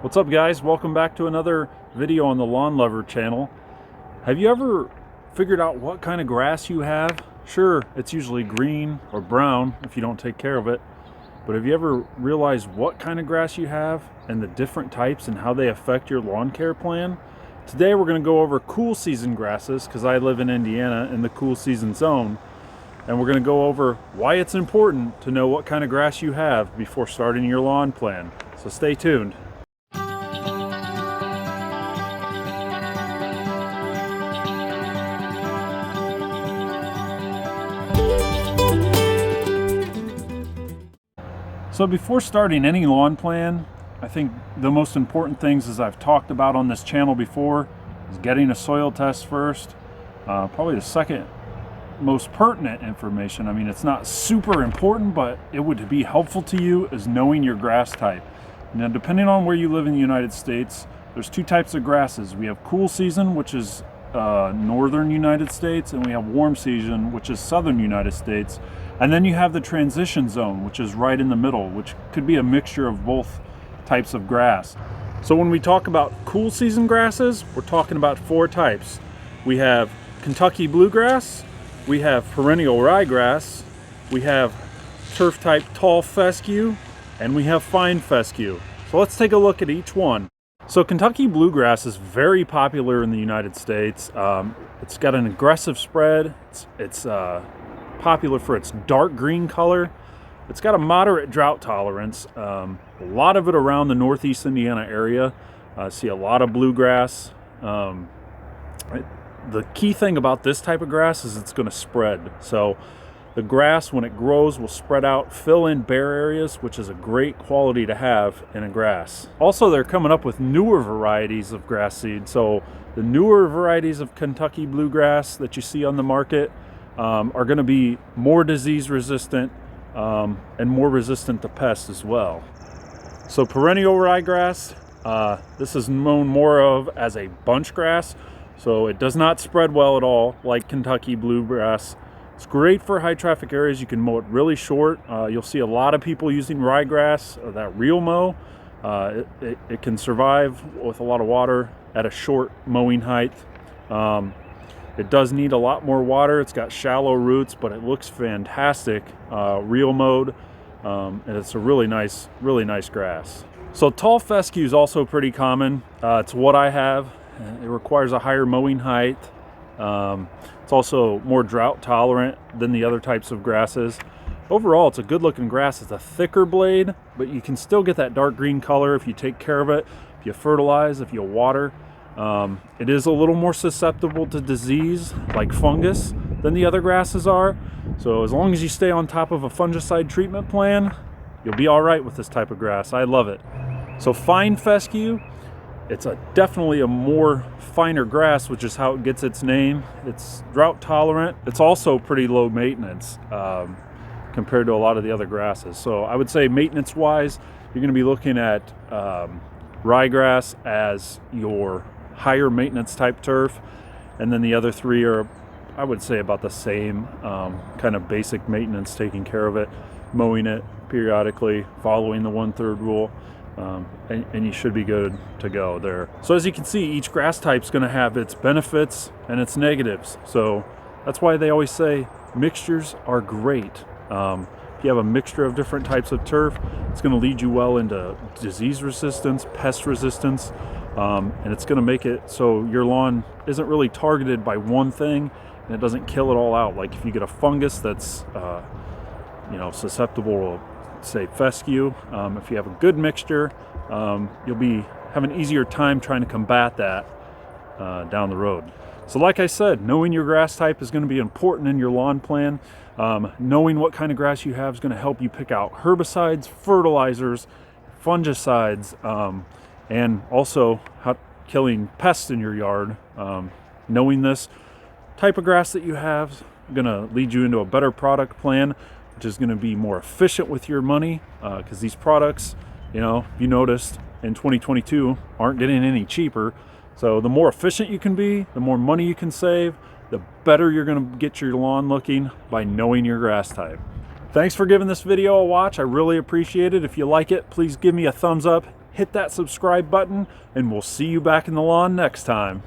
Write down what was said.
What's up, guys? Welcome back to another video on the Lawn Lover channel. Have you ever figured out what kind of grass you have? Sure, it's usually green or brown if you don't take care of it, but have you ever realized what kind of grass you have and the different types and how they affect your lawn care plan? Today we're going to go over cool season grasses because I live in Indiana in the cool season zone, and we're going to go over why it's important to know what kind of grass you have before starting your lawn plan. So stay tuned. So before starting any lawn plan, I think the most important things, as I've talked about on this channel before, is getting a soil test first. Probably the second most pertinent information. I mean, it's not super important, but it would be helpful to you, is knowing your grass type. Now, depending on where you live in the United States, there's two types of grasses. We have cool season, which is northern United States, and we have warm season, which is southern United States. And then you have the transition zone, which is right in the middle, which could be a mixture of both types of grass. So when we talk about cool season grasses, we're talking about four types. We have Kentucky bluegrass, we have perennial ryegrass, we have turf type tall fescue, and we have fine fescue. So let's take a look at each one. So Kentucky bluegrass is very popular in the United States. It's got an aggressive spread. It's popular for its dark green color. It's got a moderate drought tolerance. A lot of it around the Northeast Indiana area. I see a lot of bluegrass. The key thing about this type of grass is it's going to spread. So the grass, when it grows, will spread out, fill in bare areas, which is a great quality to have in a grass. Also, they're coming up with newer varieties of grass seed. So the newer varieties of Kentucky bluegrass that you see on the market are going to be more disease resistant and more resistant to pests as well. So perennial ryegrass, this is known more of as a bunch grass. So it does not spread well at all like Kentucky bluegrass. It's great for high traffic areas. You can mow it really short. You'll see a lot of people using ryegrass, or that reel mow. It can survive with a lot of water at a short mowing height. It does need a lot more water. It's got shallow roots, but it looks fantastic reel mowed, and it's a really nice grass. So tall fescue is also pretty common. It's what I have. It requires a higher mowing height. It's also more drought tolerant than the other types of grasses. Overall, it's a good looking grass. It's a thicker blade, but you can still get that dark green color if you take care of it, if you fertilize, if you water. It is a little more susceptible to disease like fungus than the other grasses are. So as long as you stay on top of a fungicide treatment plan, you'll be all right with this type of grass. I love it. So fine fescue, it's definitely a more finer grass, which is how it gets its name. It's drought tolerant. It's also pretty low maintenance compared to a lot of the other grasses. So I would say maintenance wise, you're going to be looking at ryegrass as your higher maintenance type turf, and then the other three are, I would say, about the same kind of basic maintenance, taking care of it, mowing it periodically, following the 1/3 rule, and you should be good to go there. So as you can see, each grass type is going to have its benefits and its negatives. So that's why they always say mixtures are great. If you have a mixture of different types of turf, it's going to lead you well into disease resistance, pest resistance, and it's going to make it so your lawn isn't really targeted by one thing, and it doesn't kill it all out. Like if you get a fungus that's susceptible to, say, fescue, if you have a good mixture, you'll have an easier time trying to combat that down the road. So like I said, knowing your grass type is going to be important in your lawn plan. Knowing what kind of grass you have is going to help you pick out herbicides, fertilizers, fungicides, and also killing pests in your yard. Knowing this type of grass that you have is going to lead you into a better product plan, which is going to be more efficient with your money, because these products, you noticed in 2022 aren't getting any cheaper. So the more efficient you can be, the more money you can save, the better you're going to get your lawn looking by knowing your grass type. Thanks for giving this video a watch. I really appreciate it. If you like it, please give me a thumbs up, hit that subscribe button, and we'll see you back in the lawn next time.